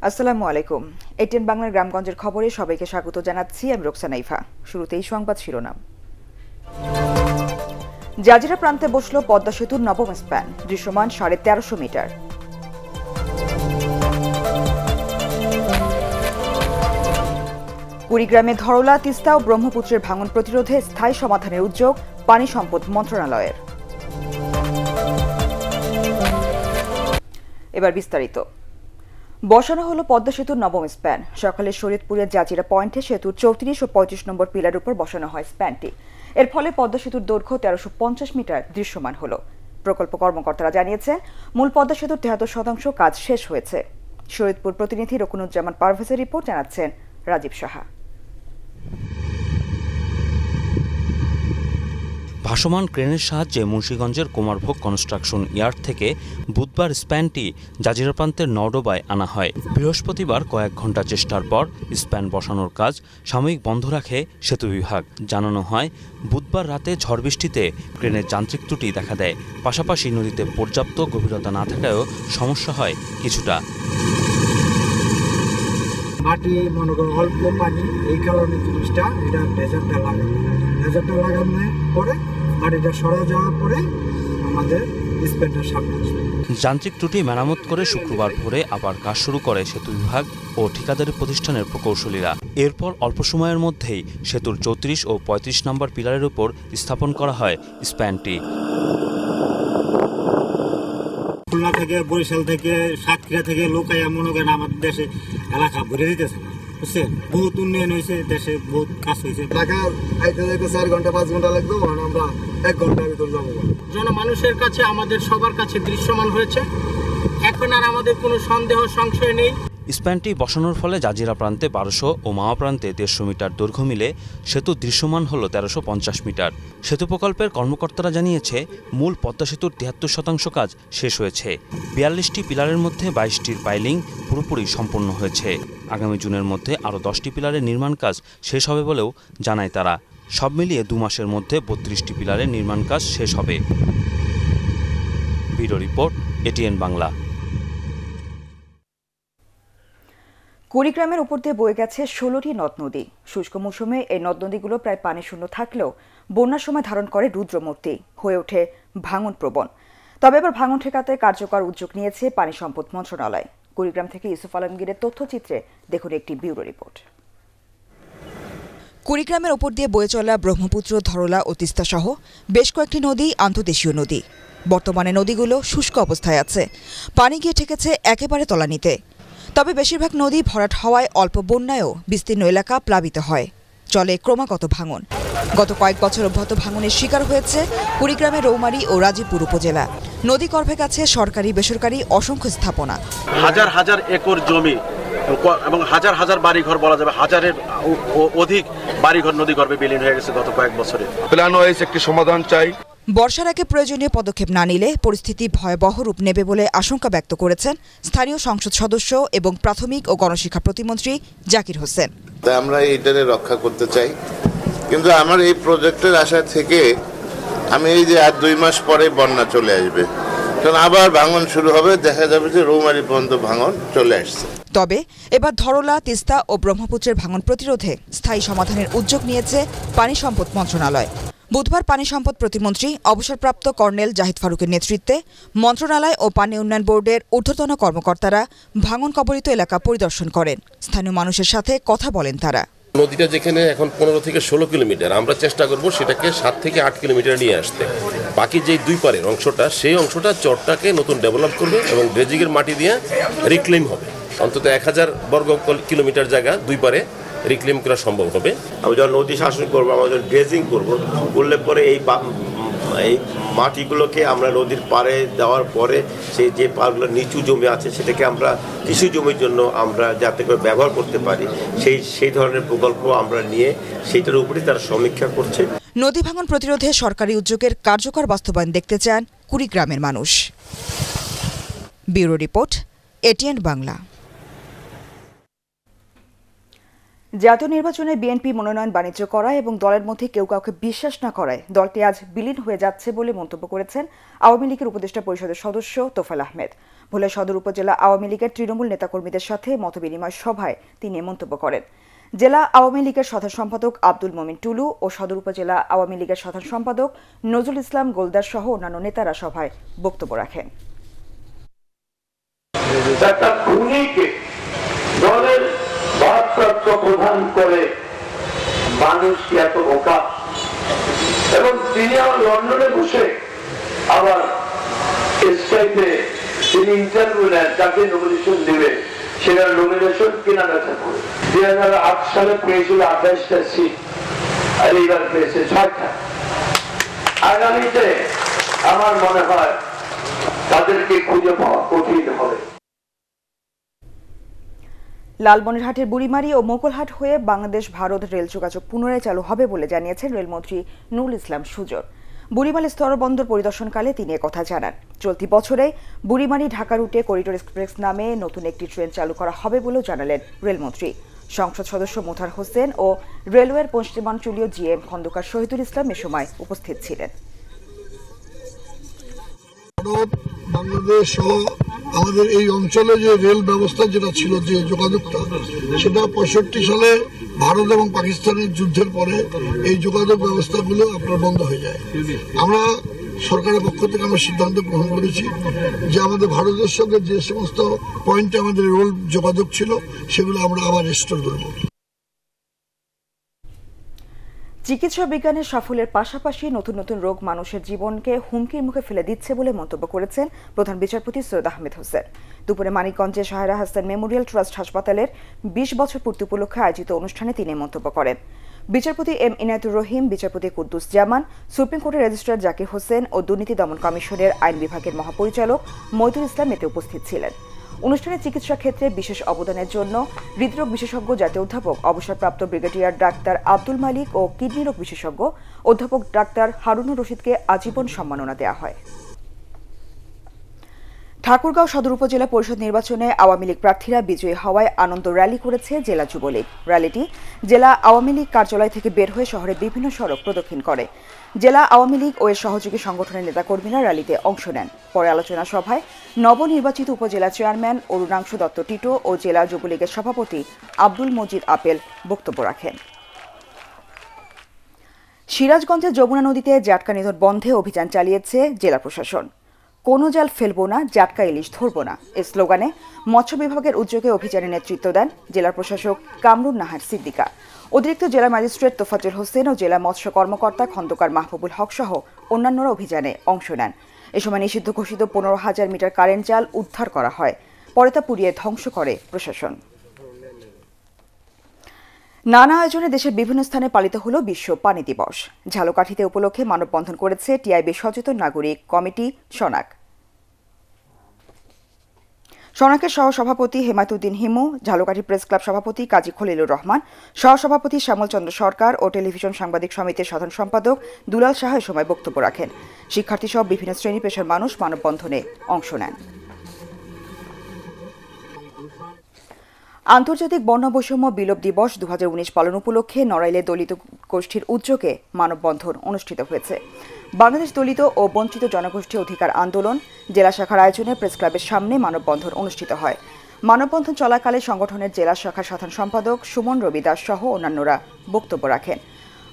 আসসালামু আলাইকুম। এটিএন বাংলার গ্রামগঞ্জের খবরে সবাইকে স্বাগত জানাচ্ছি। আমি রোকসানা ইফা। শুরুতেই সংবাদ শিরোনাম। জাজিরা প্রান্তে বসল পদ্মা সেতুর নবম স্প্যান, দৃশ্যমান 1350 মিটার। কুড়িগ্রামে ধরলা, তিস্তা ও ব্রহ্মপুত্রের ভাঙন প্রতিরোধে স্থায়ী সমাধানের উদ্যোগ পানি সম্পদ মন্ত্রণালয়ের। এবার বিস্তারিত। বসানো হলো পদ্মা সেতুর নবম স্প্যান। সকালে শরীয়তপুরের জাজিরা পয়েন্টে সেতুর 34 ও 35 নম্বর পিলার উপর বসানো হয় স্প্যানটি। এর ফলে পদ্মা সেতুর দৈর্ঘ্য 1350 মিটার দৃশ্যমান হলো। প্রকল্প কর্মকর্তারা জানিয়েছেন, মূল পদ্মা সেতুর 73% কাজ শেষ হয়েছে। শরীয়তপুর প্রতিনিধি রকুনুজ্জামান পারভেজের রিপোর্ট, জানাচ্ছেন রাজীব সাহা। ভাসমান ক্রেনের সাহায্যে মুন্সিগঞ্জের কুমারভোগ কনস্ট্রাকশন ইয়ার্ড থেকে বুধবার স্প্যানটি জাজিরা প্রান্তের নওডোবায় আনা হয়। বৃহস্পতিবার কয়েক ঘণ্টা চেষ্টার পর স্প্যান বসানোর কাজ সাময়িক বন্ধ রাখে সেতু বিভাগ। জানানো হয়, বুধবার রাতে ঝড় বৃষ্টিতে ক্রেনের যান্ত্রিক ত্রুটি দেখা দেয়। পাশাপাশি নদীতে পর্যাপ্ত গভীরতা না থাকায়ও সমস্যা হয় কিছুটা। মাটি মনে করো অল্প পানি, এই কারণে জিনিসটা এটা ডেজার্টটা লাগানোর পরে মাটিটা সরা যাওয়ার পরে আমাদের স্প্যানটার সামনে আসবে। যান্ত্রিক ত্রুটি মেরামত করে শুক্রবার ভোরে আবার কাজ শুরু করে সেতু বিভাগ ও ঠিকাদারি প্রতিষ্ঠানের প্রকৌশলীরা। এরপর অল্প সময়ের মধ্যেই সেতুর 34 ও 35 নম্বর পিলারের উপর স্থাপন করা হয় স্প্যানটি। খুলনা থেকে, বরিশাল থেকে, সাতক্ষীরা থেকে লোক মনে করেন আমাদের দেশে এলাকা ভরে দিতেছে না, বুঝছেন? বহুত উন্নয়ন হয়েছে, দেশে বহুত কাজ হয়েছে। ঢাকা আইতে 4 ঘন্টা 5 ঘন্টা লাগবে, আমরা 1 ঘন্টার ভিতর যাবো। জনমানুষের কাছে আমাদের সবার কাছে দৃশ্যমান হয়েছে। এখন আর আমাদের কোনো সন্দেহ সংশয় নেই। স্প্যানটি বসানোর ফলে জাজিরা প্রান্তে 1200 ও মাওয়া প্রান্তে 150 মিটার দৈর্ঘ্য মিলে সেতু দৃশ্যমান হল 1350 মিটার। সেতু প্রকল্পের কর্মকর্তারা জানিয়েছে, মূল পদ্মা সেতুর 73% কাজ শেষ হয়েছে। 42টি পিলারের মধ্যে 22টির পাইলিং পুরোপুরি সম্পন্ন হয়েছে। আগামী জুনের মধ্যে আরও 10টি পিলারের নির্মাণ কাজ শেষ হবে বলেও জানায় তারা। সব মিলিয়ে 2 মাসের মধ্যে 32টি পিলারের নির্মাণ কাজ শেষ হবে। Bureau report, ATN Bangla. কুড়িগ্রামের উপর দিয়ে বয়ে গেছে 16টি নদ নদী। শুষ্ক মৌসুমে এই নদ নদীগুলো প্রায় পানি শূন্য থাকলেও বন্যার সময় ধারণ করে রুদ্রমূর্তি, হয়ে ওঠে ভাঙন প্রবণ। তবে এবার ভাঙন ঠেকাতে কার্যকর উদ্যোগ নিয়েছে পানি সম্পদ মন্ত্রণালয়। কুড়িগ্রাম থেকে ইউসুফ আলমগীরের তথ্যচিত্রে দেখুন একটি ব্যুরো রিপোর্ট। কুড়িগ্রামের উপর দিয়ে বয়ে চলা ব্রহ্মপুত্র, ধরলা ও তিস্তা সহ বেশ কয়েকটি নদী আন্তঃদেশীয় নদী। বর্তমানে নদীগুলো শুষ্ক অবস্থায় আছে, পানি গিয়ে ঠেকেছে একেবারে তলানিতে। তবে বেশিরভাগ নদী ভরাট হওয়ায় অল্প বন্যায়ও বিস্তীর্ণ এলাকা প্লাবিত হয়, চলে ক্রমাগত ভাঙন। গত কয়েক বছর অব্যাহত ভাঙনের শিকার হয়েছে কুড়িগ্রামের রৌমারী ও রাজীবপুর উপজেলা। নদী গর্ভে গেছে সরকারি বেসরকারি অসংখ্য স্থাপনা। হাজার হাজার একর জমি এবং হাজার হাজার বাড়িঘর, বলা যাবে হাজারের অধিক বাড়িঘর নদী গর্ভে বিলীন হয়ে গেছে গত কয়েক বছরে। প্ল্যান ওয়াইজ একটি সমাধান চাই। বর্ষার আগে প্রয়োজনীয় পদক্ষেপ না নিলে পরিস্থিতি ভয়াবহ রূপ নেবে বলে আশঙ্কা ব্যক্ত করেছেন স্থানীয় সংসদ সদস্য এবং প্রাথমিক ও গণশিক্ষা প্রতিমন্ত্রী জাকির হোসেন। আমরা এইটারে রক্ষা করতে চাই, কিন্তু আমার এই প্রজেক্টের আশা থেকে আমি এই যে আর 2 মাস পরে বন্যা চলে আসবে, কারণ আবার ভাঙন শুরু হবে, দেখা যাবে যে রৌমারী পর্যন্ত ভাঙন চলে আসছে। তবে এবার ধরলা, তিস্তা ও ব্রহ্মপুত্রের ভাঙন প্রতিরোধে স্থায়ী সমাধানের উদ্যোগ নিয়েছে পানি সম্পদ মন্ত্রণালয়। বুধবার পানি সম্পদ প্রতিমন্ত্রী অবসরপ্রাপ্ত কর্নেল জাহিদ ফারুকের নেতৃত্বে মন্ত্রণালয় ও পানি উন্নয়ন বোর্ডের ঊর্ধ্বতন কর্মকর্তারা ভাঙন কবলিত এলাকা পরিদর্শন করেন। স্থানীয় মানুষের সাথে কথা বলেন তারা। নদীটা যেখানে এখন 15 থেকে 16 কিলোমিটার, আমরা চেষ্টা করব সেটাকে 7 থেকে 8 কিলোমিটার নিয়ে আসতে। বাকি যে 2 পারের অংশটা, সেই অংশটা চরটাকে নতুন ডেভেলপ করবে এবং ড্রেজিংয়ের মাটি দিয়ে রিক্লেম হবে। অন্তত 1000 বর্গ কিলোমিটার জায়গা 2 পারে রিক্লেম করা সম্ভব হবে। আমরা যখন নদী শাসন করবো, আমরা যখন ড্রেজিং করলে পরে এই মাটিগুলোকে আমরা নদীর পাড়ে দেওয়ার পরে সেই যে পাড়গুলো নিচু জমি আছে সেটাকে আমরা কৃষি জমির জন্য আমরা যাতে করে ব্যবহার করতে পারি, সেই ধরনের প্রকল্প আমরা নিয়ে সেইটার উপরেই তারা সমীক্ষা করছে। নদী ভাঙন প্রতিরোধে সরকারি উদ্যোগের কার্যকর বাস্তবায়ন দেখতে চান কুড়িগ্রামের মানুষ। Bureau report, ATN Bangla. জাতীয় নির্বাচনে বিএনপি মনোনয়ন বাণিজ্য করা এবং দলের মধ্যে কেউ কাউকে বিশ্বাস না করায় দলটি আজ বিলীন হয়ে যাচ্ছে বলে মন্তব্য করেছেন আওয়ামী লীগের উপদেষ্টা পরিষদের সদস্য তোফায়েল আহমেদ। ভোলা সদর উপজেলা আওয়ামী লীগের তৃণমূল নেতাকর্মীদের সাথে মতবিনিময় সভায় তিনি মন্তব্য করেন। জেলা আওয়ামী লীগের সাধারণ সম্পাদক আব্দুল মমিন টুলু ও সদর উপজেলা আওয়ামী লীগের সাধারণ সম্পাদক নজরুল ইসলাম গোলদার সহ অন্যান্য নেতারা সভায় বক্তব্য রাখেন। দলের ভারপ্রাপ্ত প্রধান করে মানুষ এত বোকা, এবং তিনি আবার লন্ডনে বসে আবার স্কাইপে তিনি ইন্টারভিউ নেন, যাকে নমিনেশন দিবে সেটা নমিনেশন কেনা বেচা করে 2008 সালে পেয়েছিল 28টা সিট, আর এইবার পেয়েছে 6টা। আগামীতে আমার মনে হয় তাদেরকে খুঁজে পাওয়া কঠিন হবে। লালমনিরহাটের বুড়িমারি ও মোগলহাট হয়ে বাংলাদেশ ভারত রেল যোগাযোগ পুনরায় চালু হবে বলে জানিয়েছেন রেলমন্ত্রী নুরুল ইসলাম সুজন। বুড়িমারি স্থলবন্দর পরিদর্শনকালে তিনি একথা জানান। চলতি বছরে বুড়িমারি ঢাকা রুটে করিডোর এক্সপ্রেস নামে নতুন একটি ট্রেন চালু করা হবে বলেও জানালেন রেলমন্ত্রী। সংসদ সদস্য মোতার হোসেন ও রেলওয়ের পশ্চিমাঞ্চলীয় জিএম খন্দকার শহীদুল ইসলাম এ সময় উপস্থিত ছিলেন। বাংলাদেশ সহ আমাদের এই অঞ্চলে যে রেল ব্যবস্থা যেটা ছিল, যে যোগাযোগটা, সেটা 65 সালে ভারত এবং পাকিস্তানের যুদ্ধের পরে এই যোগাযোগ ব্যবস্থাগুলো আপনার বন্ধ হয়ে যায়। আমরা সরকারের পক্ষ থেকে আমরা সিদ্ধান্ত গ্রহণ করেছি যে আমাদের ভারতের সঙ্গে যে সমস্ত পয়েন্টে আমাদের রেল যোগাযোগ ছিল সেগুলো আমরা আবার রেস্টোর করব। চিকিৎসা বিজ্ঞানের সাফল্যের পাশাপাশি নতুন নতুন রোগ মানুষের জীবনকে হুমকির মুখে ফেলে দিচ্ছে বলে মন্তব্য করেছেন প্রধান বিচারপতি সৈয়দ আহমেদ হোসেন। দুপুরে মানিকগঞ্জে শাহেরা হাসান মেমোরিয়াল ট্রাস্ট হাসপাতালের 20 বছর পূর্তি উপলক্ষে আয়োজিত অনুষ্ঠানে তিনি মন্তব্য করেন। বিচারপতি এম ইনায়েতুর রহিম, বিচারপতি কুদ্দুস জামান, সুপ্রিম কোর্টের রেজিস্ট্রার জাকির হোসেন ও দুর্নীতি দমন কমিশনের আইন বিভাগের মহাপরিচালক মইদুল ইসলাম এতে উপস্থিত ছিলেন। অনুষ্ঠানে চিকিৎসা ক্ষেত্রে বিশেষ অবদানের জন্য হৃদরোগ বিশেষজ্ঞ জাতীয় অধ্যাপক অবসরপ্রাপ্ত ব্রিগেডিয়ার ডাক্তার আব্দুল মালিক ও কিডনি রোগ বিশেষজ্ঞ অধ্যাপক ডাক্তার হারুনুর রশিদকে আজীবন সম্মাননা দেওয়া হয়। ঠাকুরগাঁও সদর উপজেলা পরিষদ নির্বাচনে আওয়ামী লীগ প্রার্থীরা বিজয়ী হওয়ায় আনন্দ র্যালি করেছে জেলা যুবলীগ। র্যালিটি জেলা আওয়ামী লীগ কার্যালয় থেকে বের হয়ে শহরের বিভিন্ন সড়ক প্রদক্ষিণ করে। জেলা আওয়ামী লীগ ও এর সহযোগী সংগঠনের নেতাকর্মীরা র্যালিতে অংশ নেন। পরে আলোচনা সভায় নবনির্বাচিত উপজেলা চেয়ারম্যান অরুণাংশু দত্ত টিটো ও জেলা যুবলীগের সভাপতি আব্দুল মজিদ আপেল বক্তব্য রাখেন। সিরাজগঞ্জের যমুনা নদীতে জাটকা নিধন বন্ধে অভিযান চালিয়েছে জেলা প্রশাসন। কোনো জাল ফেলবো না, জাটকা ইলিশ ধরবো না এই স্লোগানে মৎস্য বিভাগের উদ্যোগে অভিযানে নেতৃত্ব দেন জেলা প্রশাসক কামরুন নাহার সিদ্দিকা। অতিরিক্ত জেলা ম্যাজিস্ট্রেট তোফাজ্জল হোসেন ও জেলা মৎস্য কর্মকর্তা খন্দকার মাহবুবুল হক সহ অন্যান্যরা অভিযানে অংশ নেন। এ সময় নিষিদ্ধ ঘোষিত 15,000 মিটার কারেন্ট জাল উদ্ধার করা হয়। পরে তা পুড়িয়ে ধ্বংস করে প্রশাসন। নানা আয়োজনে দেশের বিভিন্ন স্থানে পালিত হল বিশ্ব পানি দিবস। ঝালকাঠিতে উপলক্ষে মানববন্ধন করেছে টিআইবি সচেতন নাগরিক কমিটি সনাক। সনাকের সহসভাপতি হেমায়তুদ্দিন হিমু, ঝালকাঠি প্রেস ক্লাব সভাপতি কাজী খলিলুর রহমান, সহসভাপতি শ্যামল চন্দ্র সরকার ও টেলিভিশন সাংবাদিক সমিতির সাধারণ সম্পাদক দুলাল সাহা এ সময় বক্তব্য রাখেন। শিক্ষার্থী সহ বিভিন্ন শ্রেণী পেশার মানুষ মানববন্ধনে অংশ নেন। আন্তর্জাতিক বর্ণ বৈষম্য বিলোপ দিবস 2019 পালন উপলক্ষে নড়াইলে দলিত গোষ্ঠীর উদ্যোগে মানববন্ধন অনুষ্ঠিত হয়েছে। বাংলাদেশ দলিত ও বঞ্চিত জনগোষ্ঠী অধিকার আন্দোলন জেলা শাখার আয়োজনে প্রেস ক্লাবের সামনে মানববন্ধন অনুষ্ঠিত হয়। মানববন্ধন চলাকালে সংগঠনের জেলা শাখার সাধারণ সম্পাদক সুমন রবি দাস সহ অন্যান্যরা বক্তব্য রাখেন।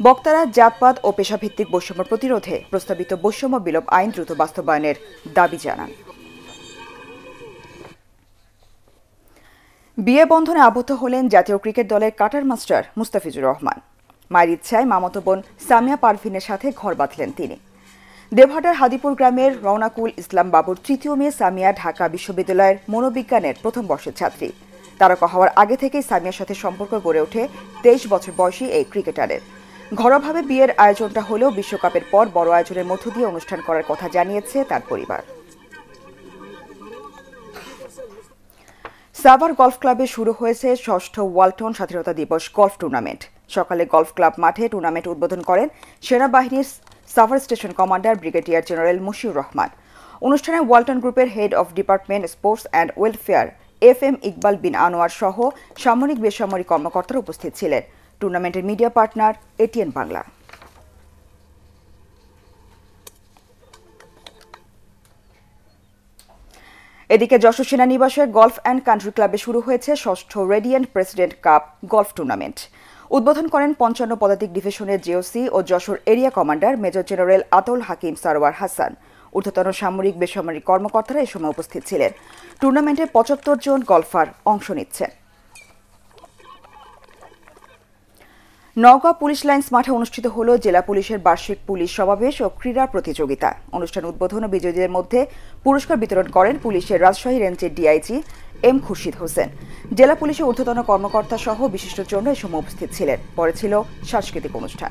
বক্তারা জাতপাত ও পেশাভিত্তিক বৈষম্য প্রতিরোধে প্রস্তাবিত বৈষম্য বিলোপ আইন দ্রুত বাস্তবায়নের দাবি জানান। বিয়ে বন্ধনে আবদ্ধ হলেন জাতীয় ক্রিকেট দলের কাটার মাস্টার মুস্তাফিজুর রহমান। মায়ের ইচ্ছায় মামাতো বোন সামিয়া পারভিনের সাথে ঘর বাঁধলেন তিনি। দেবহাটার হাদিপুর গ্রামের রওনাকুল ইসলাম বাবুর তৃতীয় মেয়ে সামিয়া ঢাকা বিশ্ববিদ্যালয়ের মনোবিজ্ঞানের প্রথম বর্ষের ছাত্রী। তারকা হওয়ার আগে থেকেই সামিয়ার সাথে সম্পর্ক গড়ে ওঠে 23 বছর বয়সী এই ক্রিকেটারের। ঘরোয়াভাবে বিয়ের আয়োজনটা হলেও বিশ্বকাপের পর বড় আয়োজনের মধ্য দিয়ে অনুষ্ঠান করার কথা জানিয়েছে তার পরিবার। সাভার গলফ ক্লাবে শুরু হয়েছে ষষ্ঠ ওয়ালটন স্বাধীনতা দিবস গলফ টুর্নামেন্ট। সকালে গলফ ক্লাব মাঠে টুর্নামেন্ট উদ্বোধন করেন সেনাবাহিনীর Savar station commander brigadier general Mushiur Rahman. অনুষ্ঠানে ওয়ালটন গ্রুপের head of department sports and welfare FM Iqbal Bin Anwar সহ সামরিক বেসামরিক কর্মকর্তারা উপস্থিত ছিলেন। টুর্নামেন্টের মিডিয়া পার্টনার ATN বাংলা। এদিকে যশোর সেনানিবাসে গলফ অ্যান্ড কান্ট্রি ক্লাবে শুরু হয়েছে ষষ্ঠ Radiant President cup golf tournament. উদ্বোধন করেন ৫৫ পদাতিক ডিভিশনের জিওসি ও Jessore area commander major general Ataul Hakim Sarwar Hasan. ঊর্ধ্বতন সামরিক বেসামরিক কর্মকর্তারা এ সময় উপস্থিত ছিলেন। টুর্নামেন্টে ৭৫ জন গলফার অংশ নিচ্ছেন। নওগাঁ পুলিশ লাইন্স মাঠে অনুষ্ঠিত হল জেলা পুলিশের বার্ষিক পুলিশ সমাবেশ ও ক্রীড়া প্রতিযোগিতা। অনুষ্ঠান উদ্বোধন ও বিজয়ীদের মধ্যে পুরস্কার বিতরণ করেন পুলিশের রাজশাহী রেঞ্জের ডিআইজি এম খুরশিদ হোসেন। জেলা পুলিশের ঊর্ধ্বতন কর্মকর্তা সহ বিশিষ্টজন এ সময় উপস্থিত ছিলেন। পরে ছিল সাংস্কৃতিক অনুষ্ঠান।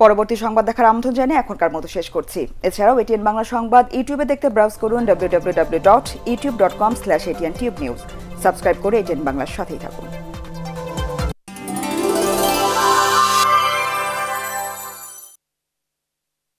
পরবর্তী সংবাদ দেখার আমন্ত্রণ জানিয়ে এখনকার মতো শেষ করছি। এছাড়াও এটিএন বাংলা সংবাদ ইউটিউবে দেখতে ব্রাউজ করুন www.youtube.com/ATNTubeNews। সাবস্ক্রাইব করে এটিএন বাংলার সাথেই থাকুন।